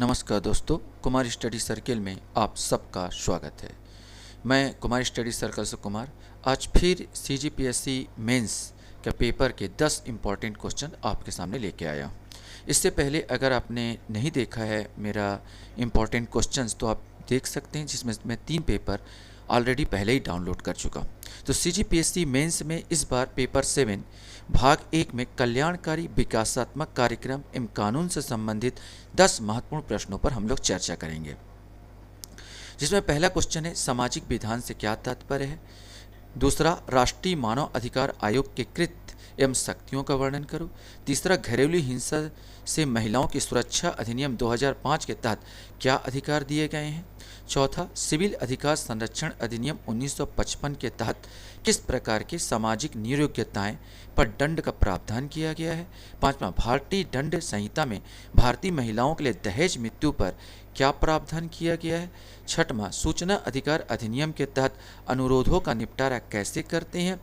नमस्कार दोस्तों, Kumar study circle में आप सबका स्वागत है। मैं कुमार स्टडी सर्कल से कुमार आज फिर CGPSC मेंस के पेपर के 10 इम्पॉर्टेंट क्वेश्चन आपके सामने लेके आया हूँ। इससे पहले अगर आपने नहीं देखा है मेरा इम्पॉर्टेंट क्वेश्चंस तो आप देख सकते हैं, जिसमें मैं 3 पेपर ऑलरेडी पहले ही डाउनलोड कर चुका हूँ। तो CGPSC मेंस में इस बार पेपर 7 भाग 1 में कल्याणकारी विकासात्मक कार्यक्रम एवं कानून से संबंधित 10 महत्वपूर्ण प्रश्नों पर हम लोग चर्चा करेंगे, जिसमें पहला क्वेश्चन है सामाजिक विधान से क्या तात्पर्य है। दूसरा, राष्ट्रीय मानव अधिकार आयोग के कृत्य एवं शक्तियों का वर्णन करो। तीसरा, घरेलू हिंसा से महिलाओं की सुरक्षा अधिनियम 2005 के तहत क्या अधिकार दिए गए हैं। चौथा, सिविल अधिकार संरक्षण अधिनियम 1955 के तहत किस प्रकार के सामाजिक नियोग्यताएं पर दंड का प्रावधान किया गया है। पांचवा, भारतीय दंड संहिता में भारतीय महिलाओं के लिए दहेज मृत्यु पर क्या प्रावधान किया गया है। छठवां, सूचना अधिकार अधिनियम के तहत अनुरोधों का निपटारा कैसे करते हैं।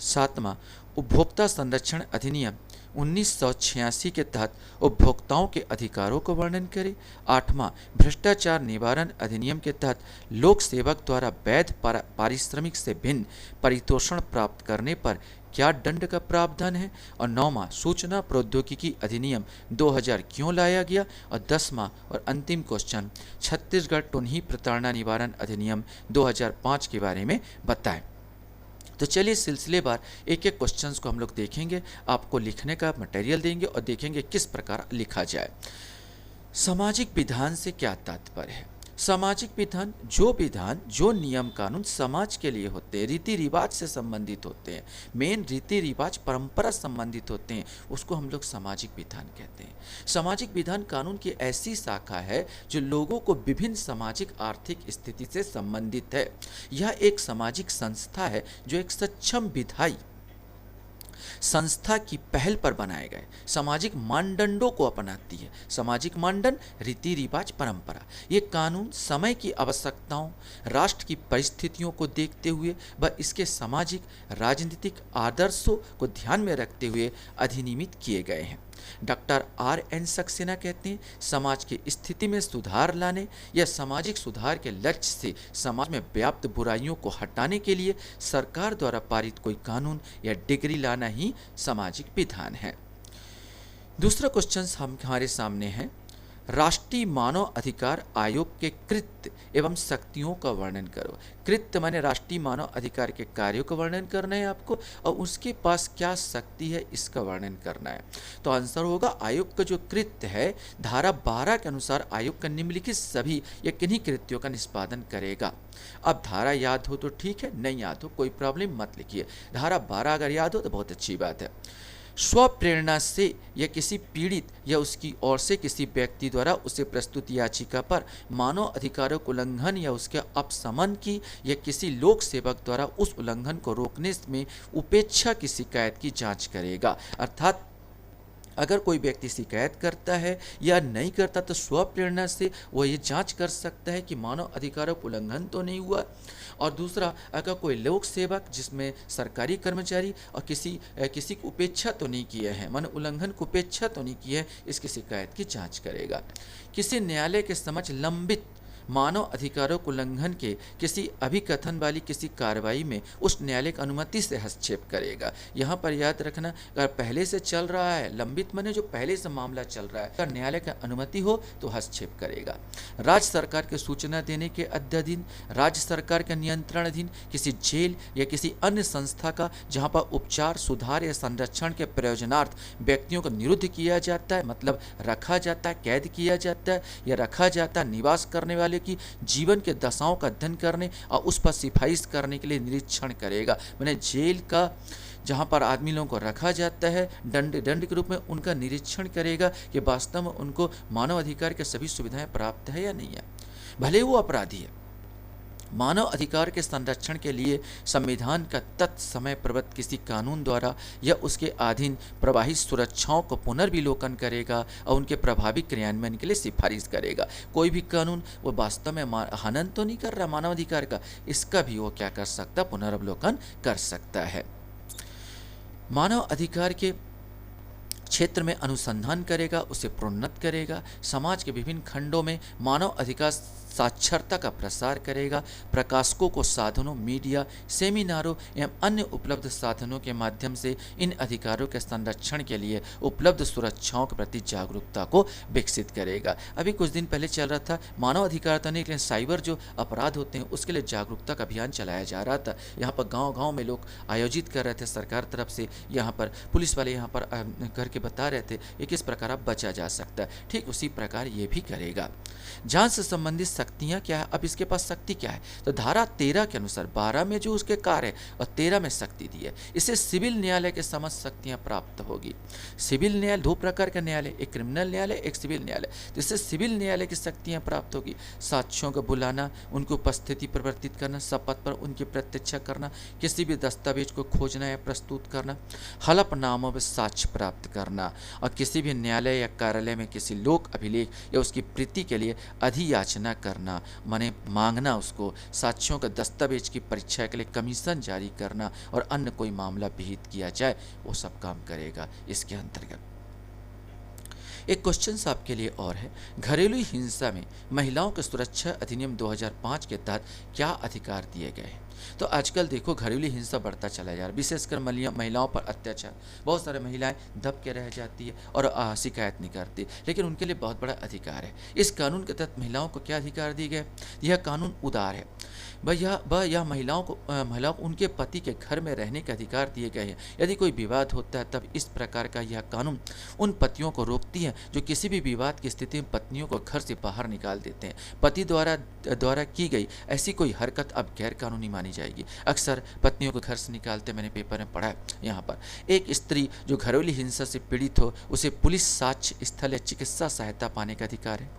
सातवां, उपभोक्ता संरक्षण अधिनियम 1986 के तहत उपभोक्ताओं के अधिकारों को वर्णन करें। आठवां, भ्रष्टाचार निवारण अधिनियम के तहत लोक सेवक द्वारा वैध पारिश्रमिक से भिन्न परितोषण प्राप्त करने पर क्या दंड का प्रावधान है। और नौवां, सूचना प्रौद्योगिकी अधिनियम 2000 क्यों लाया गया। और 10वां और अंतिम क्वेश्चन, छत्तीसगढ़ टुन्ही प्रताड़ना निवारण अधिनियम 2005 के बारे में बताएं। तो चलिए सिलसिलेवार एक एक क्वेश्चंस को हम लोग देखेंगे, आपको लिखने का मटेरियल देंगे और देखेंगे किस प्रकार लिखा जाए। सामाजिक विधान से क्या तात्पर्य है। सामाजिक विधान जो नियम कानून समाज के लिए होते हैं, रीति रिवाज से संबंधित होते हैं, मेन रीति रिवाज परंपरा संबंधित होते हैं, उसको हम लोग सामाजिक विधान कहते हैं। सामाजिक विधान कानून की ऐसी शाखा है जो लोगों को विभिन्न सामाजिक आर्थिक स्थिति से संबंधित है। यह एक सामाजिक संस्था है जो एक सक्षम विधायी संस्था की पहल पर बनाए गए सामाजिक मानदंडों को अपनाती है। सामाजिक मानदंड, रीति रिवाज, परंपरा। ये कानून समय की आवश्यकताओं, राष्ट्र की परिस्थितियों को देखते हुए व इसके सामाजिक राजनीतिक आदर्शों को ध्यान में रखते हुए अधिनियमित किए गए हैं। डॉक्टर RN सक्सेना कहते हैं, समाज की स्थिति में सुधार लाने या सामाजिक सुधार के लक्ष्य से समाज में व्याप्त बुराइयों को हटाने के लिए सरकार द्वारा पारित कोई कानून या डिग्री लाना ही सामाजिक विधान है। दूसरा क्वेश्चन हमारे सामने है, राष्ट्रीय मानव अधिकार आयोग के कृत्य एवं शक्तियों का वर्णन करो। कृत्य माने राष्ट्रीय मानव अधिकार के कार्यों का वर्णन करना है आपको, और उसके पास क्या शक्ति है इसका वर्णन करना है। तो आंसर होगा, आयोग का जो कृत्य है धारा 12 के अनुसार आयोग का निम्नलिखित सभी या किन्हीं कृत्यों का निष्पादन करेगा। अब धारा याद हो तो ठीक है, नहीं याद हो कोई प्रॉब्लम मत लिखिए। धारा 12 अगर याद हो तो बहुत अच्छी बात है। स्वप्रेरणा से या किसी पीड़ित या उसकी ओर से किसी व्यक्ति द्वारा उसे प्रस्तुत याचिका पर मानव अधिकारों के उल्लंघन या उसके अपशमन की या किसी लोक सेवक द्वारा उस उल्लंघन को रोकने में उपेक्षा की शिकायत की जांच करेगा। अर्थात अगर कोई व्यक्ति शिकायत करता है या नहीं करता तो स्वप्रेरणा से वो ये जांच कर सकता है कि मानव अधिकारों का उल्लंघन तो नहीं हुआ। और दूसरा, अगर कोई लोक सेवक जिसमें सरकारी कर्मचारी और किसी की उपेक्षा तो नहीं किए हैं, मानो उल्लंघन को उपेक्षा तो नहीं की है, इसकी शिकायत की जांच करेगा। किसी न्यायालय के समक्ष लंबित मानव अधिकारों को उल्लंघन के किसी अभिकथन वाली किसी कार्रवाई में उस न्यायालय की अनुमति से हस्तक्षेप करेगा। यहाँ पर याद रखना, अगर पहले से चल रहा है, लंबित माने जो पहले से मामला चल रहा है, अगर न्यायालय की अनुमति हो तो हस्तक्षेप करेगा। राज्य सरकार के सूचना देने के अधीन, राज्य सरकार के नियंत्रण अधीन किसी जेल या किसी अन्य संस्था का जहाँ पर उपचार, सुधार या संरक्षण के प्रयोजनार्थ व्यक्तियों को निरुद्ध किया जाता है, मतलब रखा जाता है, कैद किया जाता है या रखा जाता है, निवास करने वाले की जीवन के दशाओं का अध्ययन करने और उस पर सिफारिश करने के लिए निरीक्षण करेगा। मैंने जेल का जहाँ पर आदमी लोगों को रखा जाता है दंड के रूप में, उनका निरीक्षण करेगा कि वास्तव में उनको मानव अधिकार के सभी सुविधाएं प्राप्त है या नहीं है, भले वो अपराधी है। मानव अधिकार के संरक्षण के लिए संविधान का तत्समय प्रवृत्त किसी कानून द्वारा या उसके अधीन प्रवाहित सुरक्षाओं को पुनर्विलोकन करेगा और उनके प्रभावी क्रियान्वयन के लिए सिफारिश करेगा। कोई भी कानून वो वास्तव में हनन तो नहीं कर रहा मानव अधिकार का, इसका भी वो क्या कर सकता, पुनर्वलोकन कर सकता है। मानव अधिकार के क्षेत्र में अनुसंधान करेगा, उसे प्रोन्नत करेगा, समाज के विभिन्न खंडों में मानव अधिकार साक्षरता का प्रसार करेगा, प्रकाशकों को साधनों, मीडिया, सेमिनारों एवं अन्य उपलब्ध साधनों के माध्यम से इन अधिकारों के संरक्षण के लिए उपलब्ध सुरक्षाओं के प्रति जागरूकता को विकसित करेगा। अभी कुछ दिन पहले चल रहा था मानव अधिकार करने के लिए साइबर जो अपराध होते हैं उसके लिए जागरूकता का अभियान चलाया जा रहा था। यहाँ पर गाँव-गाँव में लोग आयोजित कर रहे थे सरकार तरफ से, यहाँ पर पुलिस वाले यहाँ पर करके बता रहे थे ये किस प्रकार अब बचा जा सकता है। ठीक उसी प्रकार ये भी करेगा। जांच से संबंधित शक्तियां क्या है? अब इसके पास शक्ति क्या है? तो धारा 13 के अनुसार 12 में जो उसके कार्य है और 13 में शक्ति दी है, इसे सिविल न्यायालय के समस्त शक्तियां प्राप्त होगी। सिविल न्यायालय दो प्रकार का न्यायालय, एक क्रिमिनल न्यायालय, एक सिविल न्यायालय। जिससे सिविल न्यायालय की शक्तियां प्राप्त होगी। साक्ष्यों को बुलाना, उनकी उपस्थिति परिवर्तित करना, शपथ पर उनकी प्रत्यक्षा करना, किसी भी दस्तावेज को खोजना या प्रस्तुत करना, हलफनामों में साक्ष्य प्राप्त करना और किसी भी न्यायालय या कार्यालय में किसी लोक अभिलेख या उसकी प्रीति के लिए अधियाचना करना, माने मांगना, उसको साक्ष्यों के दस्तावेज की परीक्षा के लिए कमीशन जारी करना और अन्य कोई मामला विहित किया जाए वो सब काम करेगा इसके अंतर्गत। एक क्वेश्चन आपके लिए और है, घरेलू हिंसा में महिलाओं की सुरक्षा अधिनियम 2005 के तहत क्या अधिकार दिए गए हैं? तो आजकल देखो घरेलू हिंसा बढ़ता चला जा रहा है, विशेषकर महिलाओं पर अत्याचार। बहुत सारे महिलाएं दब के रह जाती है और शिकायत नहीं करती, लेकिन उनके लिए बहुत बड़ा अधिकार है। इस कानून के तहत महिलाओं को क्या अधिकार दिए गए? यह कानून उदार है। यह महिलाओं को उनके पति के घर में रहने के अधिकार दिए गए हैं। यदि कोई विवाद होता है तब इस प्रकार का यह कानून उन पतियों को रोकती है जो किसी भी विवाद की स्थिति में पत्नियों को घर से बाहर निकाल देते हैं। पति द्वारा की गई ऐसी कोई हरकत अब गैर कानूनी मानी जाएगी। अक्सर पत्नियों को घर से निकालते, मैंने पेपर में पढ़ा है। यहाँ पर एक स्त्री जो घरेलू हिंसा से पीड़ित हो उसे पुलिस साक्ष्य स्थल या चिकित्सा सहायता पाने का अधिकार है।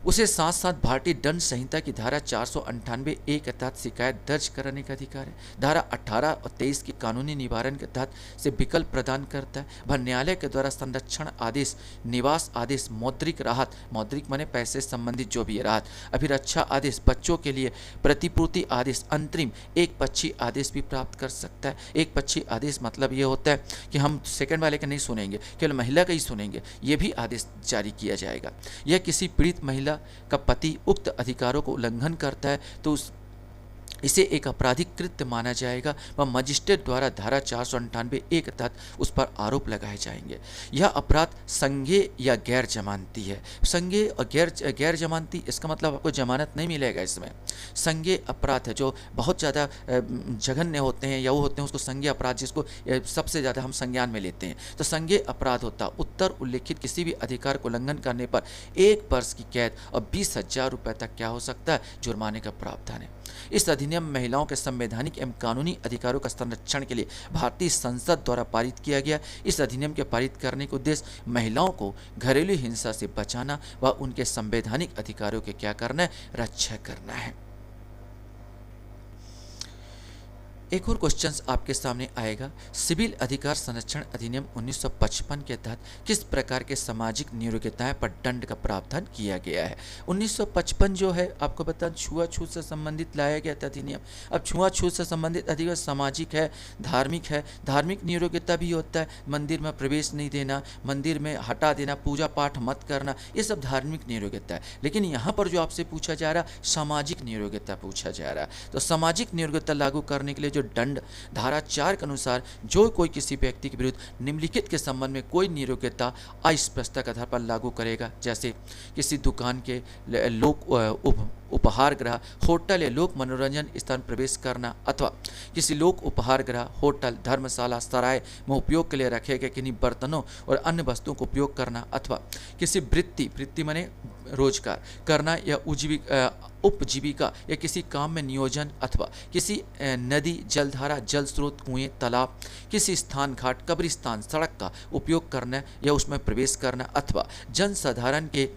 उसे साथ साथ भारतीय दंड संहिता की धारा 498(a) के तहत शिकायत दर्ज कराने का अधिकार है। धारा 18 और 23 की कानूनी निवारण के तहत से विकल्प प्रदान करता है। वह न्यायालय के द्वारा संरक्षण आदेश, निवास आदेश, मौद्रिक राहत, मौद्रिक माने पैसे संबंधित जो भी राहत, अभिरक्षा आदेश, बच्चों के लिए प्रतिपूर्ति आदेश, अंतरिम एक पक्षी आदेश भी प्राप्त कर सकता है। एक पक्षी आदेश मतलब ये होता है कि हम सेकंड वाले का नहीं सुनेंगे, केवल महिला का ही सुनेंगे, ये भी आदेश जारी किया जाएगा। यह किसी पीड़ित महिला का पति उक्त अधिकारों को उल्लंघन करता है तो इसे एक आपराधिक कृत्य माना जाएगा व मजिस्ट्रेट द्वारा धारा 498(a) के तहत उस पर आरोप लगाए जाएंगे। यह अपराध संज्ञेय या गैर जमानती है। संज्ञेय और गैर जमानती, इसका मतलब आपको जमानत नहीं मिलेगा इसमें। संज्ञेय अपराध है जो बहुत ज़्यादा जघन्य होते हैं या वो होते हैं उसको संज्ञेय अपराध, जिसको सबसे ज़्यादा हम संज्ञान में लेते हैं। तो संज्ञेय अपराध होता उत्तर उल्लिखित किसी भी अधिकार को उल्लंघन करने पर 1 वर्ष की कैद और 20,000 रुपये तक क्या हो सकता है, जुर्माने का प्रावधान है। इस अधिनियम महिलाओं के संवैधानिक एवं कानूनी अधिकारों का संरक्षण के लिए भारतीय संसद द्वारा पारित किया गया। इस अधिनियम के पारित करने का उद्देश्य महिलाओं को घरेलू हिंसा से बचाना व उनके संवैधानिक अधिकारों के क्या करना है, रक्षा करना है। एक और क्वेश्चन आपके सामने आएगा, सिविल अधिकार संरक्षण अधिनियम 1955 के तहत किस प्रकार के सामाजिक नियोक्ताएं पर दंड का प्रावधान किया गया है। 1955 जो है आपको बता छुआछूत से संबंधित लाया गया था अधिनियम। अब छुआछूत से संबंधित अधिनियम सामाजिक है, धार्मिक है। धार्मिक नियोक्ता भी होता है, मंदिर में प्रवेश नहीं देना, मंदिर में हटा देना, पूजा पाठ मत करना, ये सब धार्मिक नियोक्ता है। लेकिन यहाँ पर जो आपसे पूछा जा रहा सामाजिक नियोक्ता पूछा जा रहा है। तो सामाजिक नियोक्ता लागू करने के लिए जो दंड धारा 4 के अनुसार जो कोई किसी व्यक्ति के विरुद्ध निम्नलिखित के संबंध में कोई नियोक्ता अस्पष्टता के आधार पर लागू करेगा, जैसे किसी दुकान के लोक उपहार गृह, होटल या लोक मनोरंजन स्थान प्रवेश करना अथवा किसी लोक उपहार गृह, होटल, धर्मशाला, सराय में उपयोग के लिए रखे गए किन्हीं बर्तनों और अन्य वस्तुओं को उपयोग करना अथवा किसी वृत्ति माने रोजगार करना या उपजीविका या किसी काम में नियोजन अथवा किसी नदी, जलधारा, जल स्रोत, कुएं, तालाब, किसी स्थान, घाट, कब्रिस्तान, सड़क का उपयोग करना या उसमें प्रवेश करना अथवा जनसाधारण के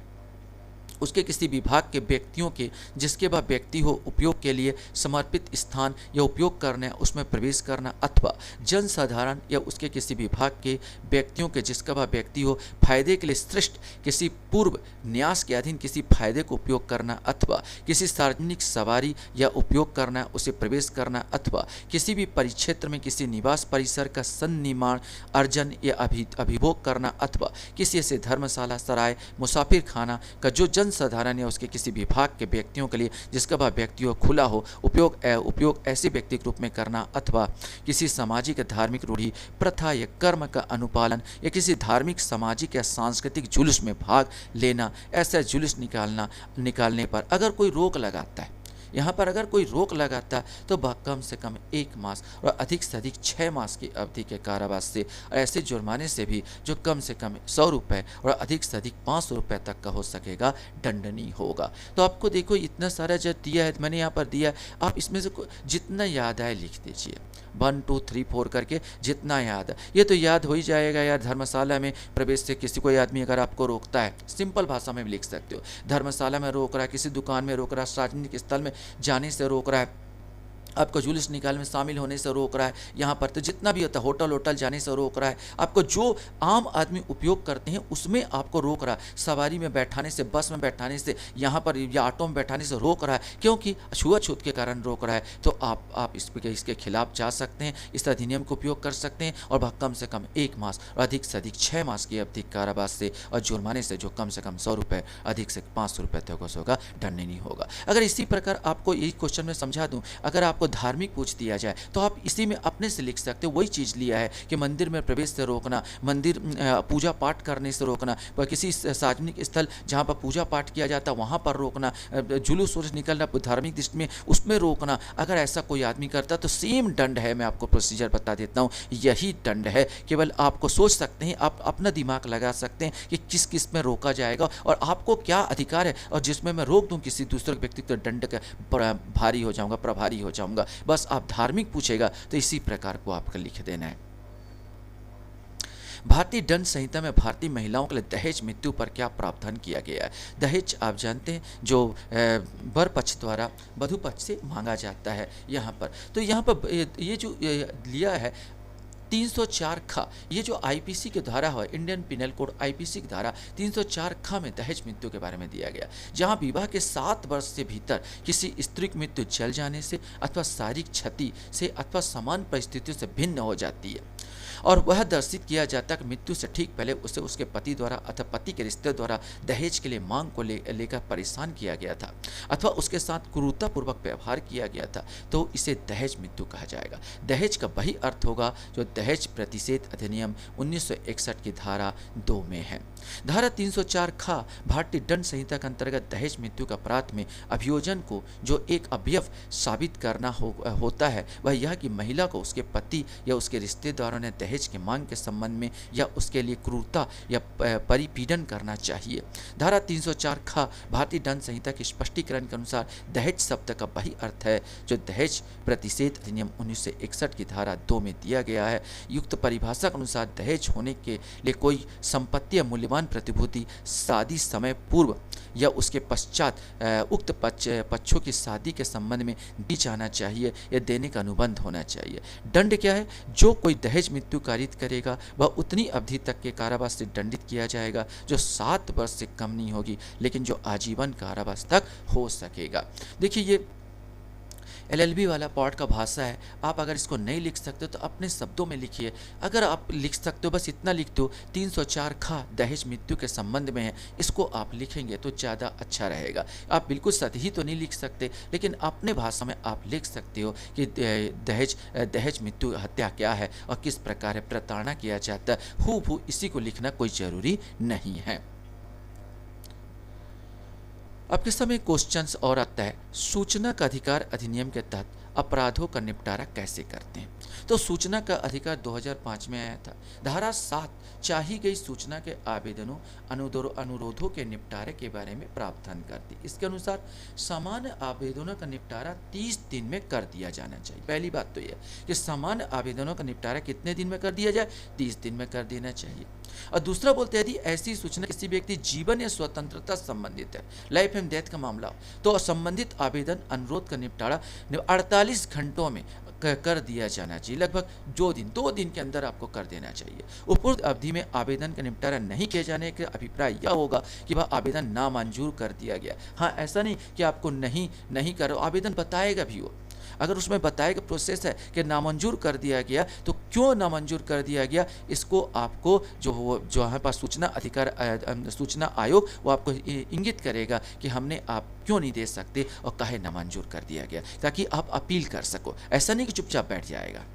उसके किसी विभाग के व्यक्तियों के जिसके वह व्यक्ति हो उपयोग के लिए समर्पित स्थान या उपयोग करना उसमें प्रवेश करना, अथवा जनसाधारण या उसके किसी विभाग के व्यक्तियों के जिसका वह व्यक्ति हो फायदे के लिए सृष्ट किसी पूर्व न्यास के अधीन किसी फायदे को उपयोग करना, अथवा किसी सार्वजनिक सवारी या उपयोग करना उसे प्रवेश करना, अथवा किसी भी परिक्षेत्र में किसी निवास परिसर का सन्निर्माण अर्जन या अभिभोग करना, अथवा किसी ऐसे धर्मशाला सराय मुसाफिर खाना का जो जनसाधारण या उसके किसी विभाग के व्यक्तियों के लिए जिसका वह व्यक्ति हो खुला हो उपयोग ऐसे व्यक्ति के रूप में करना, अथवा किसी सामाजिक धार्मिक रूढ़ी प्रथा या कर्म का अनुपालन या किसी धार्मिक सामाजिक या सांस्कृतिक जुलूस में भाग लेना। ऐसा जुलूस निकालने पर अगर कोई रोक लगाता है, यहाँ पर अगर कोई रोक लगाता है तो वह कम से कम 1 मास और अधिक से अधिक 6 मास की अवधि के कारावास से और ऐसे जुर्माने से भी जो कम से कम 100 रुपये और अधिक से अधिक 500 रुपये तक का हो सकेगा दंडनीय होगा। तो आपको देखो इतना सारा जो दिया है मैंने यहाँ पर दिया है, आप इसमें से जितना याद आए लिख दीजिए 1 2 3 4 करके जितना याद है। ये तो याद हो ही जाएगा यार। धर्मशाला में प्रवेश से किसी कोई आदमी अगर आपको रोकता है, सिंपल भाषा में भी लिख सकते हो, धर्मशाला में रोक रहा है, किसी दुकान में रोक रहा है, सार्वजनिक स्थल में जाने से रोक रहा है, आपको जुलूस निकाल में शामिल होने से रोक रहा है, यहाँ पर तो जितना भी होता है होटल जाने से रोक रहा है, आपको जो आम आदमी उपयोग करते हैं उसमें आपको रोक रहा है, सवारी में बैठाने से, बस में बैठाने से, यहाँ पर या ऑटो में बैठाने से रोक रहा है, क्योंकि छुआछूत के कारण रोक रहा है, तो आप इसके खिलाफ जा सकते हैं, इस अधिनियम का उपयोग कर सकते हैं और वह कम से कम 1 मास और अधिक से अधिक 6 मास की अवधि कारावास से और जुर्माने से जो कम से कम 100 रुपये अधिक से 500 रुपये तक होगा दंडनीय होगा। अगर इसी प्रकार आपको यही क्वेश्चन में समझा दूँ, अगर आपको धार्मिक पूछ दिया जाए तो आप इसी में अपने से लिख सकते हो। वही चीज़ लिया है कि मंदिर में प्रवेश से रोकना, मंदिर पूजा पाठ करने से रोकना, पर किसी सार्वजनिक स्थल जहाँ पर पूजा पाठ किया जाता है वहाँ पर रोकना, जुलूस वुलूस निकलना धार्मिक दृष्टि में उसमें रोकना। अगर ऐसा कोई आदमी करता तो सेम दंड है। मैं आपको प्रोसीजर बता देता हूँ, यही दंड है। केवल आपको सोच सकते हैं, आप अपना दिमाग लगा सकते हैं कि किस किस में रोका जाएगा और आपको क्या अधिकार है, और जिसमें मैं रोक दूँ किसी दूसरे व्यक्ति तो दंड का भारी हो जाऊँगा, प्रभारी हो जाऊँगा। बस आप धार्मिक पूछेगा तो इसी प्रकार को आपको लिख देना है। भारतीय दंड संहिता में भारतीय महिलाओं के लिए दहेज मृत्यु पर क्या प्रावधान किया गया है। दहेज आप जानते हैं जो वर पक्ष द्वारा वधु पक्ष से मांगा जाता है यहाँ पर। तो यहाँ पर ये जो लिया है 304 ख, ये जो आईपीसी की धारा है, इंडियन पिनल कोड आईपीसी की धारा 304 ख में दहेज मृत्यु के बारे में दिया गया, जहां विवाह के 7 वर्ष से भीतर किसी स्त्री की मृत्यु जल जाने से अथवा शारीरिक क्षति से अथवा समान परिस्थितियों से भिन्न हो जाती है और वह दर्शित किया जाता है कि मृत्यु से ठीक पहले उसे उसके पति द्वारा अथवा पति के रिश्ते द्वारा दहेज के लिए मांग को लेकर परेशान किया गया था अथवा उसके साथ क्रूरतापूर्वक व्यवहार किया गया था, तो इसे दहेज मृत्यु कहा जाएगा। दहेज का वही अर्थ होगा जो दहेज प्रतिषेध अधिनियम 1961 की धारा 2 में है। धारा 304 ख भारतीय दंड संहिता के अंतर्गत दहेज मृत्यु का अपराध में अभियोजन को जो एक अवयव साबित करना होता है वह यह कि महिला को उसके पति या उसके रिश्तेदारों ने दहेज की मांग के संबंध में या उसके लिए क्रूरता या परिपीड़न करना चाहिए। धारा 304 ख भारतीय दंड संहिता के स्पष्टीकरण के अनुसार दहेज शब्द का वही अर्थ है जो दहेज प्रतिषेध अधिनियम 1961 की धारा 2 में दिया गया है। युक्त परिभाषा के अनुसार दहेज होने के लिए कोई संपत्ति या मूल्यवान प्रतिभूति शादी समय पूर्व या उसके पश्चात उक्त पक्षों की शादी के संबंध में दी जाना चाहिए या देने का अनुबंध होना चाहिए। दंड क्या है? जो कोई दहेज मृत्यु कारित करेगा वह उतनी अवधि तक के कारावास से दंडित किया जाएगा जो 7 वर्ष से कम नहीं होगी, लेकिन जो आजीवन कारावास तक हो सकेगा। देखिए ये LLB वाला पार्ट का भाषा है। आप अगर इसको नहीं लिख सकते तो अपने शब्दों में लिखिए। अगर आप लिख सकते हो, बस इतना लिख दो 304 ख दहेज मृत्यु के संबंध में है, इसको आप लिखेंगे तो ज़्यादा अच्छा रहेगा। आप बिल्कुल सही तो नहीं लिख सकते, लेकिन अपने भाषा में आप लिख सकते हो कि दहेज मृत्यु हत्या क्या है और किस प्रकार प्रताड़ना किया जाता है। हूबहू इसी को लिखना कोई ज़रूरी नहीं है। अब के समय क्वेश्चंस और आता है, सूचना का अधिकार अधिनियम के तहत अपराधों का निपटारा कैसे करते हैं। तो सूचना का अधिकार 2005 में आया था। धारा 7 चाही गई सूचना के आवेदनों अनुरोधों के निपटारे के बारे में प्रावधान करती। इसके अनुसार सामान्य आवेदनों का निपटारा 30 दिन में कर दिया जाना चाहिए। पहली बात तो यह कि सामान्य आवेदनों का निपटारा कितने दिन में कर दिया जाए, 30 दिन में कर देना चाहिए। और दूसरा बोलते हैं यदि ऐसी सूचना किसी व्यक्ति जीवन या स्वतंत्रता संबंधित है, लाइफ एंड डेथ का मामला हो, तो संबंधित आवेदन अनुरोध का निपटारा 48 घंटों में कर दिया जाना चाहिए। लगभग 2 दिन के अंदर आपको कर देना चाहिए। उपरोक्त अवधि में आवेदन का निपटारा नहीं किए जाने का अभिप्राय यह होगा कि वह आवेदन नामंजूर कर दिया गया। हाँ, ऐसा नहीं कि आपको नहीं करो, आवेदन बताएगा भी वो। अगर उसमें बताएगा प्रोसेस है कि नामंजूर कर दिया गया, तो क्यों नामंजूर कर दिया गया, इसको आपको जो हमारे पास सूचना आयोग वो आपको इंगित करेगा कि हमने आप क्यों नहीं दे सकते और काहे नामंजूर कर दिया गया, ताकि आप अपील कर सको। ऐसा नहीं कि चुपचाप बैठ जाएगा।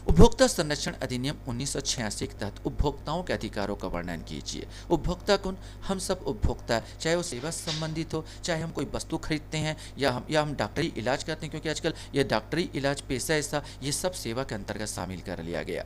उपभोक्ता संरक्षण अधिनियम 1986 के तहत उपभोक्ताओं के अधिकारों का वर्णन कीजिए। उपभोक्ता कौन? हम सब उपभोक्ता, चाहे वो सेवा से संबंधित हो, चाहे हम कोई वस्तु खरीदते हैं या हम डॉक्टरी इलाज करते हैं, क्योंकि आजकल ये डॉक्टरी इलाज पेशा ऐसा ये सब सेवा के अंतर्गत शामिल कर लिया गया।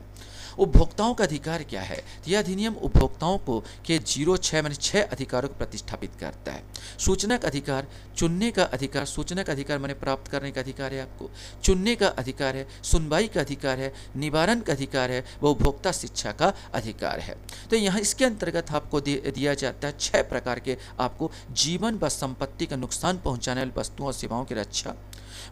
उपभोक्ताओं का अधिकार क्या है? यह अधिनियम उपभोक्ताओं को के 6 अधिकारों को प्रतिष्ठापित करता है। सूचना का अधिकार, चुनने का अधिकार, सूचना का अधिकार माने प्राप्त करने का अधिकार है आपको, चुनने का अधिकार है, सुनवाई का अधिकार है, निवारण का अधिकार है, वो उपभोक्ता शिक्षा का अधिकार है। तो यहाँ इसके अंतर्गत आपको दिया जाता है 6 प्रकार के आपको जीवन व संपत्ति का नुकसान पहुंचाने वाली वस्तुओं और सेवाओं की रक्षा,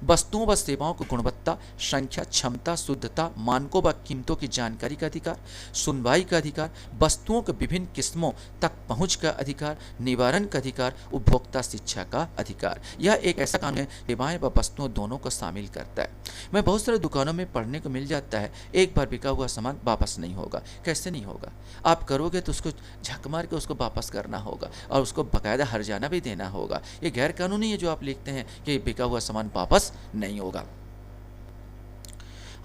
वस्तुओं व सेवाओं की गुणवत्ता, संख्या, क्षमता, शुद्धता, मानकों व कीमतों की जानकारी का अधिकार, सुनवाई का अधिकार, वस्तुओं के विभिन्न किस्मों तक पहुंच का अधिकार, निवारण का अधिकार, उपभोक्ता शिक्षा का अधिकार। यह एक ऐसा कानून है सेवाएं व वस्तुओं दोनों को शामिल करता है। मैं बहुत सारे दुकानों में पढ़ने को मिल जाता है, एक बार बिका हुआ सामान वापस नहीं होगा। कैसे नहीं होगा? आप करोगे तो उसको झक मार के उसको वापस करना होगा और उसको बाकायदा हर्जाना भी देना होगा। ये गैर कानूनी है जो आप लिखते हैं कि बिका हुआ सामान वापस नहीं होगा।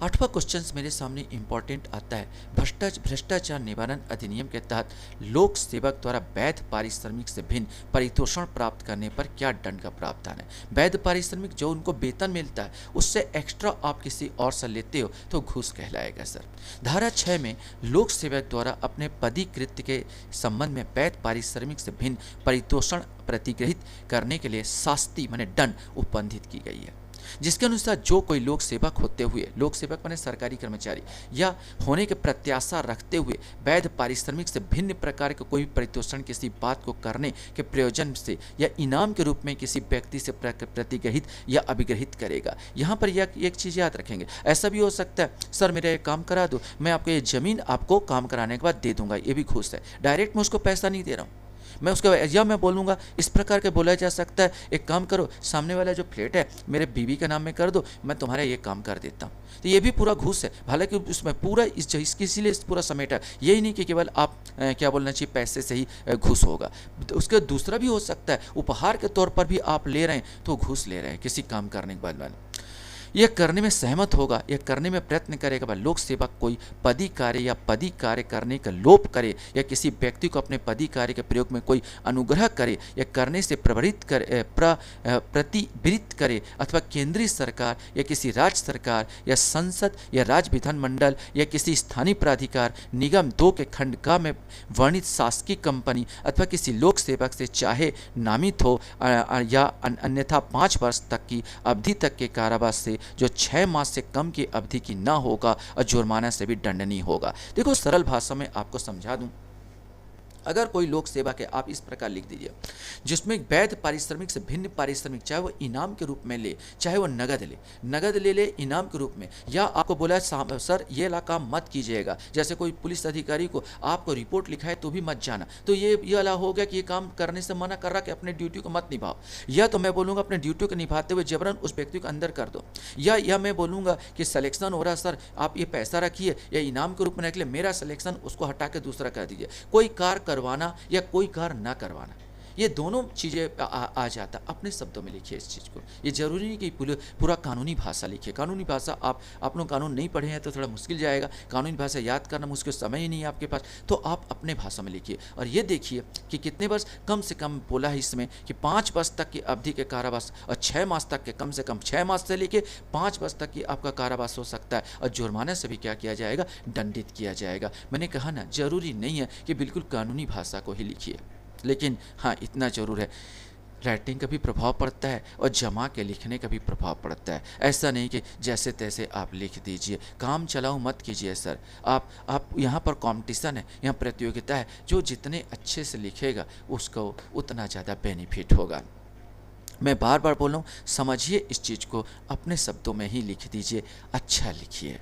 8वां क्वेश्चन मेरे सामने इंपॉर्टेंट आता है। भ्रष्टाचार निवारण अधिनियम के तहत लोक सेवक द्वारा वैध पारिश्रमिक से भिन्न परितोषण प्राप्त करने पर क्या दंड का प्रावधान है? वैध पारिश्रमिक जो उनको वेतन मिलता है उससे एक्स्ट्रा आप किसी और से लेते हो तो घूस कहलाएगा सर। धारा 6 में लोक सेवक द्वारा अपने पदीकृत के संबंध में वैध पारिश्रमिक से भिन्न परितोषण प्रतिग्रहित करने के लिए शास्ति माने दंड उपबंधित की गई है, जिसके अनुसार जो कोई लोक सेवक होते हुए, लोक सेवक माने सरकारी कर्मचारी या होने के प्रत्याशा रखते हुए वैध पारिश्रमिक से भिन्न प्रकार के कोई परितोषण किसी बात को करने के प्रयोजन से या इनाम के रूप में किसी व्यक्ति से प्रतिग्रहित या अभिग्रहित करेगा। यहाँ पर यह एक चीज़ याद रखेंगे, ऐसा भी हो सकता है सर मेरा एक काम करा दो, मैं आपको ये ज़मीन आपको काम कराने के बाद दे दूंगा, ये भी घूस है। डायरेक्ट मैं उसको पैसा नहीं दे रहा हूँ, मैं उसके या मैं बोलूँगा इस प्रकार के बोला जा सकता है, एक काम करो सामने वाला जो फ्लैट है मेरे बीवी के नाम में कर दो, मैं तुम्हारा ये काम कर देता हूँ। तो ये भी पूरा घूस है। हालांकि उसमें पूरा इसकी इसीलिए पूरा समेटा, यही नहीं कि केवल आप क्या बोलना चाहिए पैसे से ही घूस होगा। तो उसके दूसरा भी हो सकता है, उपहार के तौर पर भी आप ले रहे हैं तो घूस ले रहे हैं किसी काम करने के बाद। यह करने में सहमत होगा, यह करने में प्रयत्न करेगा वह लोक सेवक कोई पदी कार्य या पदी कार्य करने का लोप करे या किसी व्यक्ति को अपने पदी कार्य के प्रयोग में कोई अनुग्रह करे या करने से प्रतिवृत्त करे अथवा केंद्रीय सरकार या किसी राज्य सरकार या संसद या राज्य विधानमंडल या किसी स्थानीय प्राधिकार निगम 2 के खंड का में वर्णित शासकीय कंपनी अथवा किसी लोक सेवक से चाहे नामित हो या अन्यथा 5 वर्ष तक की अवधि तक के कारावास से जो 6 मास से कम की अवधि की ना होगा और जुर्माना से भी दंडनीय होगा। देखो सरल भाषा में आपको समझा दूं, अगर कोई लोक सेवा के आप इस प्रकार लिख दीजिए जिसमें वैध पारिश्रमिक से भिन्न पारिश्रमिक, चाहे वो इनाम के रूप में ले चाहे वो नगद ले इनाम के रूप में, या आपको बोला सर ये ला काम मत कीजिएगा, जैसे कोई पुलिस अधिकारी को आपको रिपोर्ट लिखा है तो भी मत जाना, तो ये अला हो गया कि ये काम करने से मना कर रहा कि अपने ड्यूटी को मत निभाओ। या तो मैं बोलूँगा अपने ड्यूटी को निभाते हुए जबरन उस व्यक्ति को अंदर कर दो, या मैं बोलूँगा कि सिलेक्शन हो रहा सर आप ये पैसा रखिए या इनाम के रूप में रख ले, मेरा सिलेक्शन उसको हटा के दूसरा कर दीजिए। कोई कार करवाना या कोई कार्य ना करवाना, ये दोनों चीज़ें आ जाता। अपने शब्दों में लिखिए इस चीज़ को। ये ज़रूरी नहीं कि पूरा कानूनी भाषा लिखिए। कानूनी भाषा आप लोग कानून नहीं पढ़े हैं तो थोड़ा मुश्किल जाएगा, कानूनी भाषा याद करना मुश्किल, समय ही नहीं है आपके पास, तो आप अपने भाषा में लिखिए। और ये देखिए कि कितने वर्ष, कम से कम बोला है इसमें कि 5 वर्ष तक की अवधि के कारावास और 6 मास तक के, कम से कम 6 मास से लेके 5 वर्ष तक की आपका कारावास हो सकता है। और जुर्माने से भी क्या किया जाएगा, दंडित किया जाएगा। मैंने कहा ना, ज़रूरी नहीं है कि बिल्कुल कानूनी भाषा को ही लिखिए, लेकिन हाँ इतना ज़रूर है, राइटिंग का भी प्रभाव पड़ता है और जमा के लिखने का भी प्रभाव पड़ता है। ऐसा नहीं कि जैसे तैसे आप लिख दीजिए, काम चलाओ मत कीजिए सर। आप यहाँ पर कंपटीशन है, यहाँ प्रतियोगिता है, जो जितने अच्छे से लिखेगा उसको उतना ज़्यादा बेनिफिट होगा। मैं बार बार बोल रहा हूँ, समझिए इस चीज़ को, अपने शब्दों में ही लिख दीजिए, अच्छा लिखिए।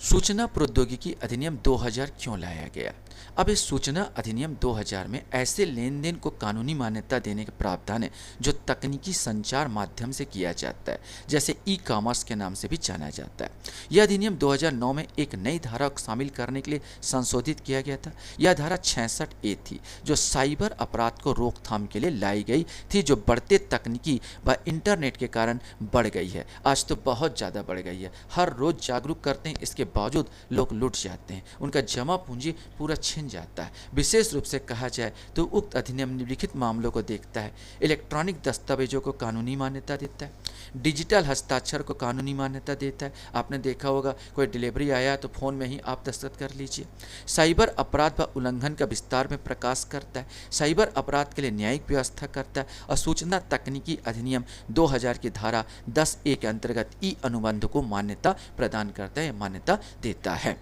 सूचना प्रौद्योगिकी अधिनियम 2000 क्यों लाया गया? अब इस सूचना अधिनियम 2000 में ऐसे लेन देन को कानूनी मान्यता देने का प्रावधान है जो तकनीकी संचार माध्यम से किया जाता है, जैसे ई कॉमर्स के नाम से भी जाना जाता है। यह अधिनियम 2009 में एक नई धारा को शामिल करने के लिए संशोधित किया गया था। यह धारा 66A थी, जो साइबर अपराध को रोकथाम के लिए लाई गई थी, जो बढ़ते तकनीकी व इंटरनेट के कारण बढ़ गई है। आज तो बहुत ज़्यादा बढ़ गई है, हर रोज़ जागरूक करते हैं, इसके बावजूद लोग लुट जाते हैं, उनका जमा पूंजी पूरा छिन जाता है। विशेष रूप से कहा जाए तो उक्त अधिनियम निम्नलिखित मामलों को देखता है: इलेक्ट्रॉनिक दस्तावेजों को कानूनी मान्यता देता है, डिजिटल हस्ताक्षर को कानूनी मान्यता देता है। आपने देखा होगा, कोई डिलीवरी आया तो फ़ोन में ही आप दस्तखत कर लीजिए। साइबर अपराध व उल्लंघन का विस्तार में प्रकाश करता है, साइबर अपराध के लिए न्यायिक व्यवस्था करता है। और सूचना तकनीकी अधिनियम 2000 की धारा 10A के अंतर्गत ई अनुबंध को मान्यता प्रदान करता है, मान्यता देता है।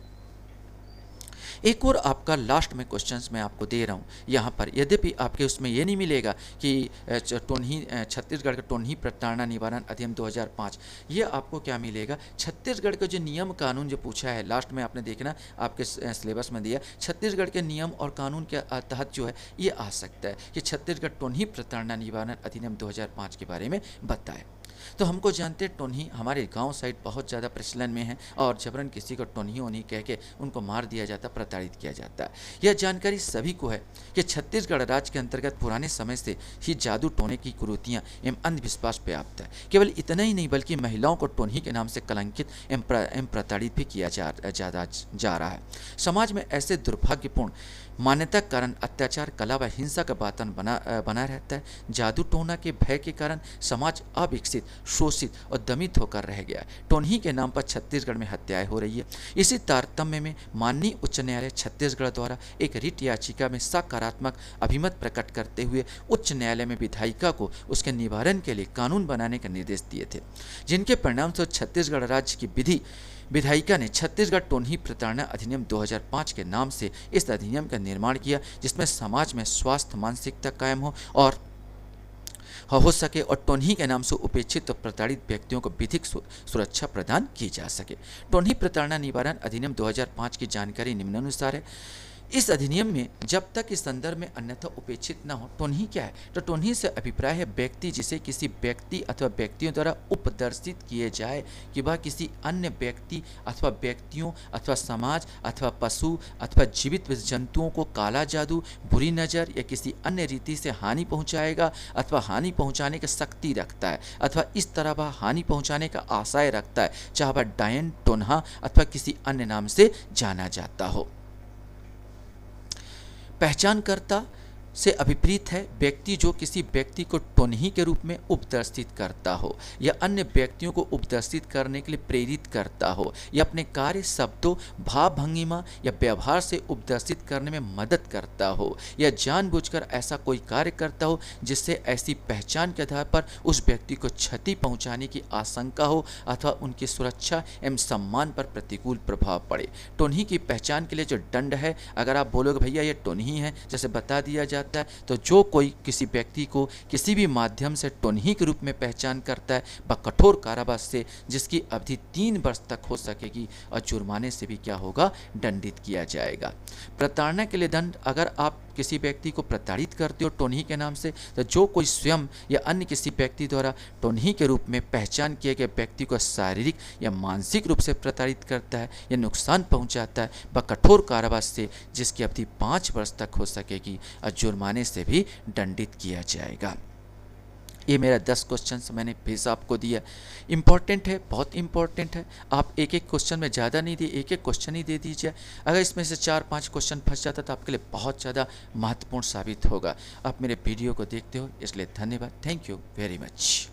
एक और आपका लास्ट में क्वेश्चंस मैं आपको दे रहा हूँ यहाँ पर, यद्यपि आपके उसमें ये नहीं मिलेगा कि छत्तीसगढ़ का टोनही प्रताड़ना निवारण अधिनियम 2005, ये आपको क्या मिलेगा, छत्तीसगढ़ का जो नियम कानून जो पूछा है लास्ट में, आपने देखना आपके सिलेबस में दिया, छत्तीसगढ़ के नियम और कानून के तहत जो है ये आ सकता है कि छत्तीसगढ़ टोनही प्रताड़ना निवारण अधिनियम 2005 के बारे में बताए। तो हमको जानते हैं टोनही हमारे गांव साइड बहुत ज़्यादा प्रचलन में है, और जबरन किसी को टोनही ओनही कह के उनको मार दिया जाता, प्रताड़ित किया जाता है। यह जानकारी सभी को है कि छत्तीसगढ़ राज्य के अंतर्गत पुराने समय से ही जादू टोने की कुरीतियाँ एवं अंधविश्वास व्याप्त है। केवल इतना ही नहीं, बल्कि महिलाओं को टोनही के नाम से कलंकित एवं प्रताड़ित भी किया जा रहा है। समाज में ऐसे दुर्भाग्यपूर्ण मान्यता के कारण अत्याचार, कला व हिंसा का वातावरण बना रहता है। जादू टोना के भय के कारण समाज अविकसित, शोषित और दमित होकर रह गया। टोनही के नाम पर छत्तीसगढ़ में हत्याएं हो रही है। इसी तारतम्य में माननीय उच्च न्यायालय छत्तीसगढ़ द्वारा एक रिट याचिका में सकारात्मक अभिमत प्रकट करते हुए उच्च न्यायालय में विधायिका को उसके निवारण के लिए कानून बनाने का निर्देश दिए थे, जिनके परिणाम से छत्तीसगढ़ राज्य की विधायिका ने छत्तीसगढ़ टोनही प्रताड़ना अधिनियम 2005 के नाम से इस अधिनियम का निर्माण किया, जिसमें समाज में स्वास्थ्य मानसिकता कायम हो सके और टोनही के नाम से उपेक्षित और प्रताड़ित व्यक्तियों को विधिक सुरक्षा प्रदान की जा सके। टोनही प्रताड़ना निवारण अधिनियम 2005 की जानकारी निम्नानुसार है। इस अधिनियम में जब तक इस संदर्भ में अन्यथा उपेक्षित न हो, टोनही क्या है, तो टोनही से अभिप्राय है व्यक्ति जिसे किसी व्यक्ति अथवा व्यक्तियों द्वारा उपदर्शित किए जाए कि वह किसी अन्य व्यक्ति अथवा व्यक्तियों अथवा समाज अथवा पशु अथवा जीवित जंतुओं को काला जादू, बुरी नज़र या किसी अन्य रीति से हानि पहुंचाएगा अथवा हानि पहुंचाने की शक्ति रखता है अथवा इस तरह वह हानि पहुंचाने का आशय रखता है, चाहे वह डायन, टोनहा अथवा किसी अन्य नाम से जाना जाता हो। पहचानकर्ता से अभिप्रेत है व्यक्ति जो किसी व्यक्ति को टोनही के रूप में उपदर्शित करता हो या अन्य व्यक्तियों को उपदर्शित करने के लिए प्रेरित करता हो या अपने कार्य, शब्दों, भाव भंगिमा या व्यवहार से उपदर्शित करने में मदद करता हो या जानबूझकर ऐसा कोई कार्य करता हो जिससे ऐसी पहचान के आधार पर उस व्यक्ति को क्षति पहुंचाने की आशंका हो अथवा उनकी सुरक्षा एवं सम्मान पर प्रतिकूल प्रभाव पड़े। टोनही की पहचान के लिए जो दंड है, अगर आप बोलोगे भैया ये टोनही है, जैसे बता दिया जाता है, तो जो कोई किसी व्यक्ति को किसी भी माध्यम से टोनही के रूप में पहचान करता है वह कठोर कारावास से जिसकी अवधि 3 वर्ष तक हो सकेगी और जुर्माने से भी क्या होगा, दंडित किया जाएगा। प्रताड़ना के लिए दंड, अगर आप किसी व्यक्ति को प्रताड़ित करते हो टोनही के नाम से, तो जो कोई स्वयं या अन्य किसी व्यक्ति द्वारा टोनही के रूप में पहचान किए गए व्यक्ति को शारीरिक या मानसिक रूप से प्रताड़ित करता है या नुकसान पहुंचाता है, वह कठोर कारावास से जिसकी अवधि 5 वर्ष तक हो सकेगी और जुर्माने से भी दंडित किया जाएगा। ये मेरा 10 क्वेश्चन मैंने फिर आपको दिया। इंपॉर्टेंट है, बहुत इंपॉर्टेंट है। आप एक एक क्वेश्चन में ज़्यादा नहीं दिए, एक एक क्वेश्चन ही दे दीजिए। अगर इसमें से 4-5 क्वेश्चन फंस जाता तो आपके लिए बहुत ज़्यादा महत्वपूर्ण साबित होगा। आप मेरे वीडियो को देखते हो इसलिए धन्यवाद। Thank you very much.